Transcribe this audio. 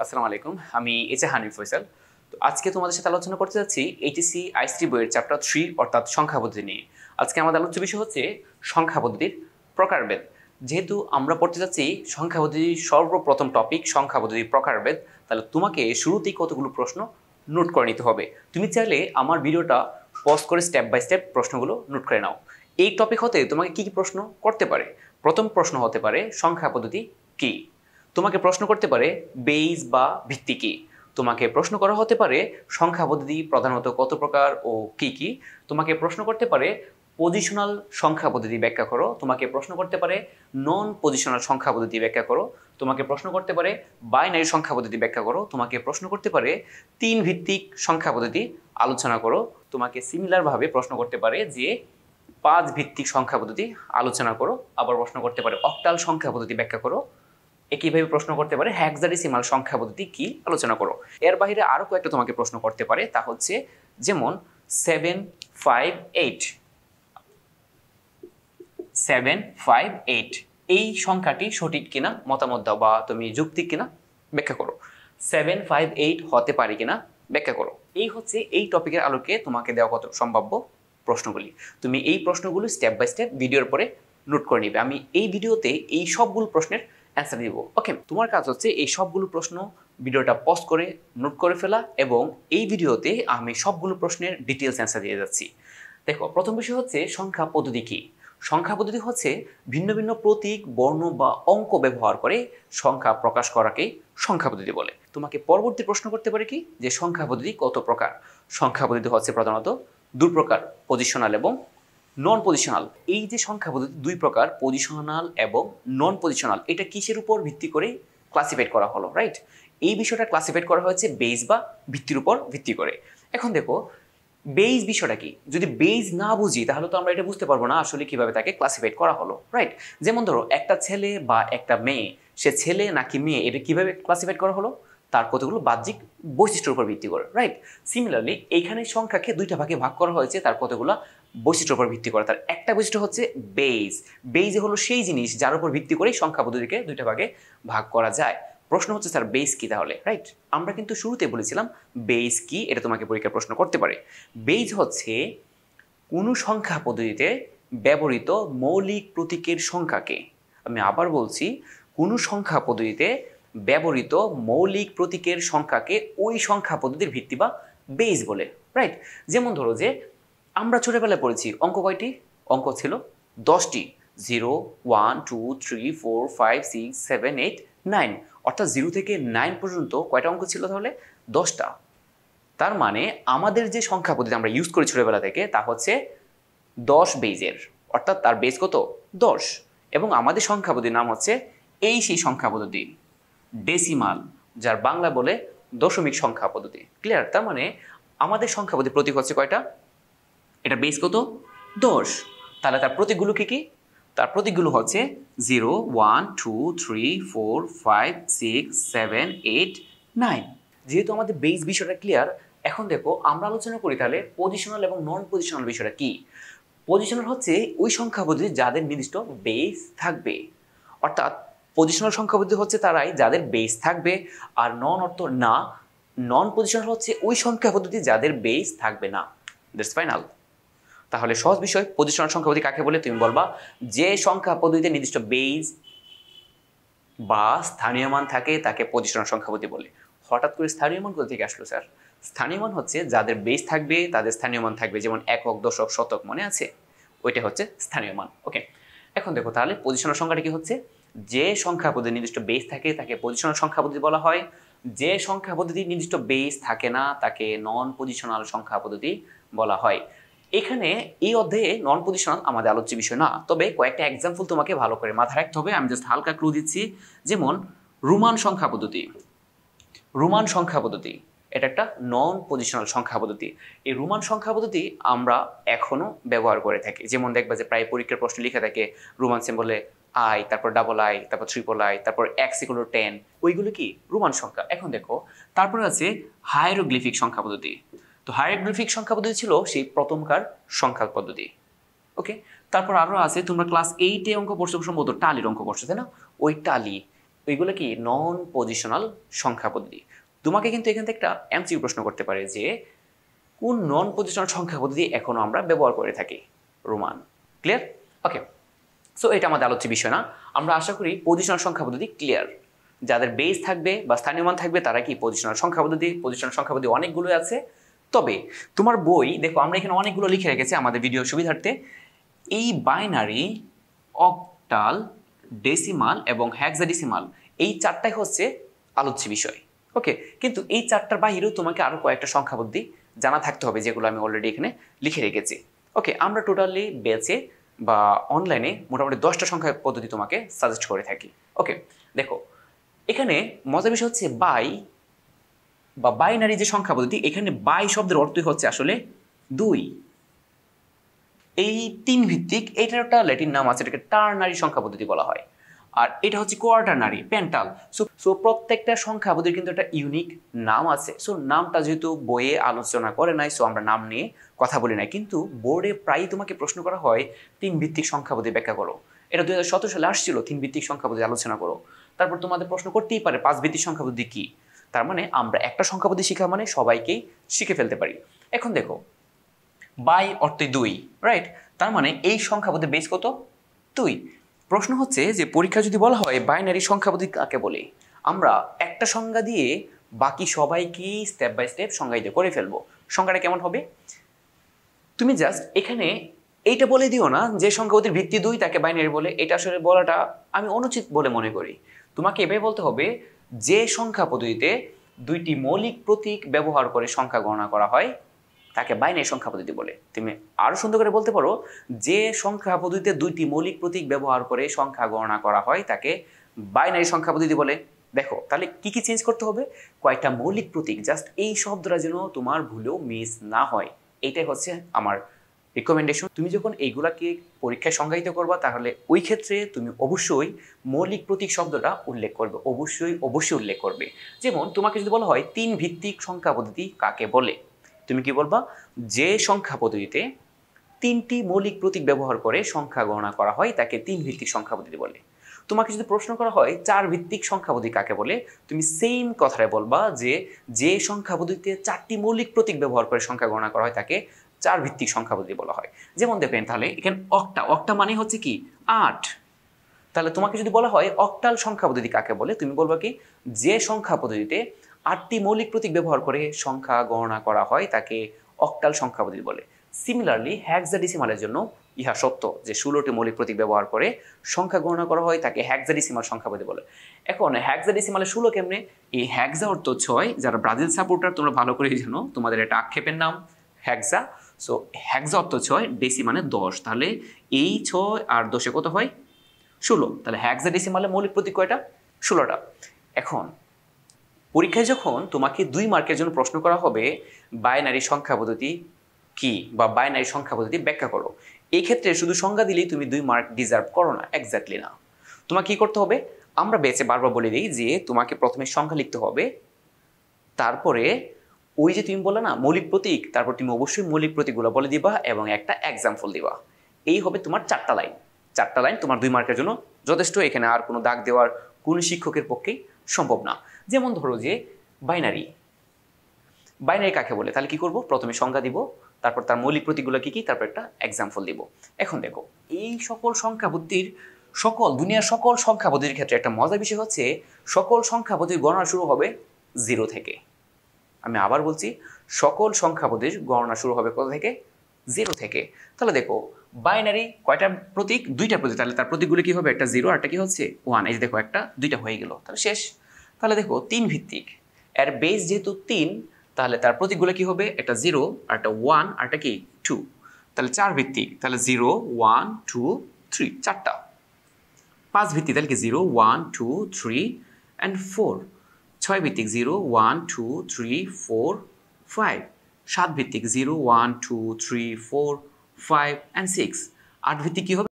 আসসালামু আলাইকুম, আমি এইচ হানিফ ফয়সাল। তো আজকে তোমাদের সাথে আলোচনা করতে যাচ্ছি এইচএসসি আইসিটি বইয়ের চ্যাপ্টার 3 অর্থাৎ সংখ্যা পদ্ধতি নিয়ে। আজকে আমাদের আলোচ্য বিষয় হচ্ছে সংখ্যা পদ্ধতির প্রকারভেদ। যেহেতু আমরা পড়তে যাচ্ছি সংখ্যা পদ্ধতির সর্বপ্রথম টপিক সংখ্যা পদ্ধতির প্রকারভেদ, তাহলে তোমাকে শুরুতেই কতগুলো প্রশ্ন নোট করে নিতে হবে। তুমি চাইলে আমার ভিডিওটা পজ করে স্টেপ বাই স্টেপ প্রশ্নগুলো নোট করে নাও। এই টপিক হতে তোমাকে কি কি প্রশ্ন করতে পারে? প্রথম প্রশ্ন হতে পারে সংখ্যা পদ্ধতি কী। তোমাকে প্রশ্ন করতে পারে বেইজ বা ভিত্তি কি। তোমাকে প্রশ্ন করা হতে পারে সংখ্যা পদ্ধতি প্রধানত কত প্রকার ও কি কি। তোমাকে প্রশ্ন করতে পারে পজিশনাল সংখ্যা পদ্ধতি ব্যাখ্যা করো। তোমাকে প্রশ্ন করতে পারে নন পজিশনাল সংখ্যা পদ্ধতি ব্যাখ্যা করো। তোমাকে প্রশ্ন করতে পারে বাইনারি সংখ্যা পদ্ধতি ব্যাখ্যা করো। তোমাকে প্রশ্ন করতে পারে তিন ভিত্তিক সংখ্যা পদ্ধতি আলোচনা করো। তোমাকে সিমিলারভাবে প্রশ্ন করতে পারে যে পাঁচ ভিত্তিক সংখ্যা পদ্ধতি আলোচনা করো। আবার প্রশ্ন করতে পারে অক্টাল সংখ্যা পদ্ধতি ব্যাখ্যা করো। একইভাবে প্রশ্ন করতে পারে হেক্সাডেসিমাল সংখ্যা পদ্ধতি কি আলোচনা করো। এর বাইরে আরো কয়েকটা তোমাকে প্রশ্ন করতে পারে, তা হচ্ছে যেমন 758 758 এই সংখ্যাটি সঠিক কিনা মতামত দাও, বা তুমি যৌক্তিক কিনা ব্যাখ্যা করো। 758 হতে পারে কিনা ব্যাখ্যা করো। এই হচ্ছে এই টপিকের আলোকে তোমাকে দেওয়া কত সম্ভাব্য প্রশ্নগুলি। তুমি এই প্রশ্নগুলো স্টেপ বাই স্টেপ ভিডিওর পরে নোট করে নিবে। আমি এই ভিডিওতে এই সবগুলো প্রশ্নের অ্যান্সার দিব। ওকে, তোমার কাজ হচ্ছে এই সবগুলো প্রশ্ন ভিডিওটা পজ করে নোট করে ফেলা, এবং এই ভিডিওতে আমি সবগুলো প্রশ্নের ডিটেলস অ্যান্সার দিয়ে যাচ্ছি। দেখো, প্রথম বিষয় হচ্ছে সংখ্যা পদ্ধতি কি। সংখ্যা পদ্ধতি হচ্ছে ভিন্ন ভিন্ন প্রতীক, বর্ণ বা অঙ্ক ব্যবহার করে সংখ্যা প্রকাশ করাকে সংখ্যা পদ্ধতি বলে। তোমাকে পরবর্তী প্রশ্ন করতে পারে কি, যে সংখ্যা পদ্ধতি কত প্রকার। সংখ্যা পদ্ধতি হচ্ছে প্রধানত দুই প্রকার, পজিশনাল এবং নন পজিশনাল। এই যে সংখ্যা পদ্ধতি দুই প্রকার, পজিশনাল এবং নন পজিশনাল, এটা কিসের উপর ভিত্তি করে ক্লাসিফাইড করা হলো, রাইট? এই বিষয়টা ক্লাসিফাইড করা হয়েছে বেইজ বা ভিত্তির উপর ভিত্তি করে। এখন দেখো, বেইজ বিষয়টা কি। যদি বেইজ না বুঝি তাহলে তো আমরা এটা বুঝতে পারবো না আসলে কিভাবে তাকে ক্লাসিফাইড করা হলো, রাইট? যেমন ধরো, একটা ছেলে বা একটা মেয়ে, সে ছেলে নাকি মেয়ে, এটা কিভাবে ক্লাসিফাইড করা হলো? তার কতগুলো বাহ্যিক বৈশিষ্ট্যের উপর ভিত্তি করে, রাইট? সিমিলারলি এইখানে সংখ্যাকে দুইটা ভাগে ভাগ করা হয়েছে তার কতগুলো বৈশিষ্ট্যের উপর ভিত্তি করে। তার একটা বৈশিষ্ট্য হচ্ছে বেইজ। বেইজ হলো সেই জিনিস যার উপর ভিত্তি করে সংখ্যা পদ্ধতিকে দুইটা ভাগে ভাগ করা যায়। প্রশ্ন হচ্ছে স্যার বেইজ কি তাহলে, রাইট? আমরা কিন্তু শুরুতে বলেছিলাম বেইজ কি, এটা তোমাকে পরীক্ষার প্রশ্ন করতে পারে। বেইজ হচ্ছে কোনো সংখ্যা পদ্ধতিতে ব্যবহৃত মৌলিক প্রতীকের সংখ্যাকে, আমি আবার বলছি, কোনো সংখ্যা পদ্ধতিতে ব্যবহৃত মৌলিক প্রতীকের সংখ্যাকে ওই সংখ্যা পদ্ধতির ভিত্তি বা বেইজ বলে, রাইট? যেমন ধরো যে আমরা ছোটবেলায় পড়েছি অঙ্ক কয়টি? অঙ্ক ছিল 10টি। 0 1 2 3 4 5 6 7 8 9, অর্থাৎ 0 থেকে 9 পর্যন্ত কয়টা অঙ্ক ছিল তাহলে? 10টা। তার মানে আমাদের যে সংখ্যা পদ্ধতি আমরা ইউজ করি ছোটবেলা থেকে, তা হচ্ছে 10 বেইজের, অর্থাৎ তার বেস কত? 10। এবং আমাদের সংখ্যা পদ্ধতির নাম হচ্ছে এই সেই সংখ্যা পদ্ধতি, ডেসিমাল, যার বাংলা বলে দশমিক সংখ্যা পদ্ধতি। ক্লিয়ার? তার মানে আমাদের সংখ্যা পদ্ধতির প্রতীক হচ্ছে কয়টা? এটা বেস কত? 10। তাহলে তার প্রতীকগুলো কি কি? তার প্রতীকগুলো হচ্ছে 0 1 2 3 4 5 6 7 8 9। যেহেতু আমাদের বেস বিষয়টা ক্লিয়ার, এখন দেখো আমরা আলোচনা করি তাহলে পজিশনাল এবং নন পজিশনাল বিষয়টা কি। পজিশনাল হচ্ছে ওই সংখ্যা পদ্ধতি যাদের নির্দিষ্ট বেস থাকবে, অর্থাৎ পজিশনাল সংখ্যা পদ্ধতি হচ্ছে তারাই যাদের বেস থাকবে। আর নন অর্থ না, নন পজিশনাল হচ্ছে ওই সংখ্যা পদ্ধতি যাদের বেস থাকবে না। That's final. তাহলে সহজ বিষয়, পজিশনাল সংখ্যা পদ্ধতি কাকে বলে? তুমি বলবা যে সংখ্যা পদ্ধতিতে নির্দিষ্ট বেস বা স্থানীয় মান থাকে তাকে পজিশনাল সংখ্যা পদ্ধতি বলে। হঠাৎ করে স্থানীয় মান কোথা থেকে আসলো স্যার? স্থানীয় মান হচ্ছে যাদের বেস থাকবে তাদের স্থানীয় মান থাকবে, যেমন একক, দশক, শতক, মনে আছে? ওইটা হচ্ছে স্থানীয় মান। ওকে, এখন দেখো তাহলে পজিশনাল সংখ্যাটা কি হচ্ছে? যে সংখ্যা পদ্ধতি নির্দিষ্ট বেস থাকে তাকে পজিশনাল সংখ্যা পদ্ধতি বলা হয়। যে সংখ্যা পদ্ধতি নির্দিষ্ট বেস থাকে না তাকে নন পজিশনাল সংখ্যা পদ্ধতি বলা হয়। এখানে এই অধ্যায়ে নন পজিশনাল আমাদের আলোচ্য বিষয় না, তবে কয়েকটা এক্সাম্পল তোমাকে ভালো করে মাথায় রাখতে হবে। আমি জাস্ট হালকা ক্লু দিচ্ছি। যেমন রোমান সংখ্যা পদ্ধতি। রোমান সংখ্যা পদ্ধতি এটা একটা নন পজিশনাল সংখ্যা পদ্ধতি। এই রোমান সংখ্যা পদ্ধতি আমরা এখনো ব্যবহার করে থাকি। যেমন দেখবা যে প্রায় পরীক্ষার প্রশ্ন লিখে থাকে রোমান সিম্বলে আই, তারপর ডাবল আই, তারপর ট্রিপল আই, তারপর x=10, ওইগুলো কি রোমান সংখ্যা। এখন দেখো তারপরে আছে হায়ারোগ্লিফিক সংখ্যা পদ্ধতি। তো হায়ারোগ্লিফিক সংখ্যা পদ্ধতি ছিল সেই প্রথমকার সংখ্যা পদ্ধতি। ওকে, তারপর আরো আছে, তোমরা ক্লাস 8-এ অঙ্ক পড়ছো সম্ভবত, টালির অঙ্ক পড়ছো, তাই না? ওই টালি, ওইগুলো কি নন পজিশনাল সংখ্যা পদ্ধতি। তোমাকে কিন্তু এখান থেকে একটা এমসিকিউ প্রশ্ন করতে পারে যে কোন নন পজিশনাল সংখ্যা পদ্ধতি এখনো আমরা ব্যবহার করে থাকি। Roman, clear? ওকে, সো এটা আমাদের আলোচ্য বিষয় না। আমরা আশা করি পজিশনাল সংখ্যা পদ্ধতি ক্লিয়ার। যাদের বেস থাকবে বা স্থানীয় মান থাকবে তারা কি পজিশনাল সংখ্যা পদ্ধতি অনেকগুলো আছে। তবে তোমার বই দেখো, আমরা এখানে অনেকগুলো লিখে রেখেছি আমাদের ভিডিও সুবিধার্থে। এই বাইনারি, অক্টাল, ডেসিমাল এবং হেক্সাডেসিমাল এই চারটাই হচ্ছে আলোচ্য বিষয়। ওকে, কিন্তু এই চারটার বাহিরেও তোমাকে আরো কয়েকটা সংখ্যা পদ্ধতি জানা থাকতে হবে, যেগুলো আমি অলরেডি এখানে লিখে রেখেছি। ওকে, আমরা টোটালি বেচে বা অনলাইনে মোটামুটি 10টা সংখ্যা পদ্ধতি তোমাকে সাজেস্ট করে থাকি। ওকে, দেখো এখানে মজার বিষয় হচ্ছে বাই বা বাইনারি যে সংখ্যা পদ্ধতি, এখানে বাই শব্দের অর্থই হচ্ছে আসলে 2। এই 3 ভিত্তিক, এটার একটা ল্যাটিন নাম আছে, এটাকে টার্নারি সংখ্যা পদ্ধতি বলা হয়। আর এটা হচ্ছে কোয়ার্টারনারি, পেন্টাল। সো প্রত্যেকটা সংখ্যা পদ্ধতির কিন্তু একটা ইউনিক নাম আছে। সো নামটা যেহেতু বইয়ে আলোচনা করে নাই, সো আমরা নাম নিয়ে কথা বলি নাই, কিন্তু বোর্ডে প্রায়ই তোমাকে প্রশ্ন করা হয় 3 ভিত্তিক সংখ্যা পদ্ধতি ব্যাখ্যা করো। এটা 2017 সালে আসছিল, 3 ভিত্তিক সংখ্যা পদ্ধতি আলোচনা করো। তারপর তোমাদের প্রশ্ন করতেই পারে 5 ভিত্তিক সংখ্যা পদ্ধতি কি। তার মানে আমরা একটা সংখ্যা পদ্ধতি শিখা মানে সবাইকেই শিখে ফেলতে পারি। এখন দেখো, বাই অর্থে 2, রাইট? তার মানে এই সংখ্যা পদ্ধতির বেস কত? 2। প্রশ্ন হচ্ছে যে পরীক্ষা যদি বলা হয় বাইনারি সংখ্যা পদ্ধতি কাকে বলে, আমরা একটা সংজ্ঞা দিয়ে বাকি সবাইকে স্টেপ বাই স্টেপ সংজ্ঞায়িত করে ফেলবো। সংখ্যাটা কেমন হবে? তুমি জাস্ট এখানে এইটা বলে দিও না যে সংখ্যা পদ্ধতির ভিত্তি 2 তাকে বাইনারি বলে। এটা আসলে বলাটা আমি অনুচিত বলে মনে করি। তোমাকে এভাবে বলতে হবে যে সংখ্যা পদ্ধতিতে 2টি মৌলিক প্রতীক ব্যবহার করে সংখ্যা গণনা করা হয় তাকে বাইনারি সংখ্যা পদ্ধতি বলে। তুমি আরো সুন্দর করে বলতে পারো যে সংখ্যা পদ্ধতিতে 2টি মৌলিক প্রতীক ব্যবহার করে সংখ্যা গণনা করা হয় তাকে বাইনারি সংখ্যা পদ্ধতি বলে। দেখো তাহলে কি কি চেঞ্জ করতে হবে, কয়েকটা মৌলিক প্রতীক, জাস্ট এই শব্দটা যেন তোমার ভুলেও মিস না হয়, এটাই হচ্ছে আমার রিকমেন্ডেশন। তুমি যখন এইগুলাকে পরীক্ষায় সংজ্ঞায়িত করবা তাহলে ওই ক্ষেত্রে তুমি অবশ্যই মৌলিক প্রতীক শব্দটা উল্লেখ করবে, অবশ্যই উল্লেখ করবে। যেমন তোমাকে যদি বলা হয় 3 ভিত্তিক সংখ্যা পদ্ধতি কাকে বলে, তুমি কি বলবা? যে সংখ্যা পদ্ধতিতে 3টি মৌলিক প্রতীক ব্যবহার করে সংখ্যা গণনা করা হয় তাকে 3 ভিত্তিক সংখ্যা পদ্ধতি বলে। তোমাকে যদি প্রশ্ন করা হয় 4 ভিত্তিক সংখ্যা পদ্ধতি কাকে বলে, তুমি সেম কথাটাই বলবা যে সংখ্যা পদ্ধতিতে 4টি মৌলিক প্রতীক ব্যবহার করে সংখ্যা গণনা করা হয় তাকে 4 ভিত্তিক সংখ্যা পদ্ধতি বলা হয়। যেমন দেখেন তাহলে এখানে অক্টা মানে হচ্ছে কি 8। তাহলে তোমাকে যদি বলা হয় অক্টাল সংখ্যা পদ্ধতি কাকে বলে, তুমি বলবা কি যে সংখ্যা পদ্ধতিতে 8টি মৌলিক প্রতীক ব্যবহার করে সংখ্যা গণনা করা হয় তাকে অক্টাল সংখ্যা পদ্ধতি বলে। সিমিলারলি হেক্সাডেসিমালের জন্য ইহা সত্য যে 16টি মৌলিক প্রতীক ব্যবহার করে সংখ্যা গণনা করা হয় তাকে হেক্সাডেসিমাল সংখ্যা পদ্ধতি বলে। এখন হেক্সাডেসিমালে 16 কেমনে? এই হেক্সা অর্থ 6, যারা ব্রাজিল সাপোর্টার তোমরা ভালো করেই জানো, তোমাদের এটা আক্ষেপের নাম হেক্সা। সো হেক্সা অর্থ 6, ডেসি মানে 10, তাহলে এই 6 আর 10 কত হয়? 16। তাহলে হেক্সাডেসিমালে মৌলিক প্রতীক কয়টা? 16টা। এখন পরীক্ষায় যখন তোমাকে 2 মার্কের জন্য প্রশ্ন করা হবে বাইনারি সংখ্যা পদ্ধতি কি বা বাইনারি সংখ্যা পদ্ধতি ব্যাখ্যা করো, এই ক্ষেত্রে শুধু সংজ্ঞা দিলেই তুমি 2 মার্ক ডিজার্ভ করো না, এক্স্যাক্টলি না। তোমাকে কি করতে হবে? আমরা বেঁচে বারবার বলে দিই যে তোমাকে প্রথমে সংখ্যা লিখতে হবে, তারপরে ওই যে তুমি বললে না মৌলিক প্রতীক, তারপর তুমি অবশ্যই মৌলিক প্রতীকগুলো বলে দিবা এবং একটা এক্সাম্পল দিবা। এই হবে তোমার 4টা লাইন। 4টা লাইন তোমার 2 মার্কের জন্য যথেষ্ট। এখানে আর কোনো দাগ দেওয়ার কোন শিক্ষকের পক্ষেই সম্ভব না। যেমন ধরো যে বাইনারি কাকে বলে, তাহলে কি করব? প্রথমে সংজ্ঞা দিব, তারপর তার মৌলিক প্রতীকগুলো কি কি, তারপর একটা এক্সাম্পল দিব। এখন দেখো এই সকল সংখ্যা পদ্ধতির দুনিয়ার সকল সংখ্যা পদ্ধতির ক্ষেত্রে একটা মজার বিষয় হচ্ছে সকল সংখ্যা পদ্ধতির গণনা শুরু হবে 0 থেকে। আমি আবার বলছি, সকল সংখ্যা পদ্ধতির গণনা শুরু হবে কত থেকে? 0 থেকে। তাহলে দেখো বাইনারি কয়টা প্রতীক? 2টা প্রতীক, তাহলে তার প্রতীকগুলো কি হবে? একটা 0 আর একটা কি হচ্ছে 1। এই যে দেখো একটা 2টা হয়ে গেল, তাহলে শেষ। তাহলে দেখো 3 ভিত্তিক, এর বেস যেহেতু 3, তাহলে তার প্রতীকগুলো কি হবে? একটা 0 আর একটা 1 আর একটা কি 2। তাহলে 4 ভিত্তিক, তাহলে 0 1 2 3, 4টা। 5 ভিত্তিক, তাহলে কি 0 1 2 3 and 4। 6 ভিত্তিক 0 1 2 3 4 5। 7 ভিত্তিক 0 1 2 3 4 5 and 6। 8 ভিত্তিক কি হবে?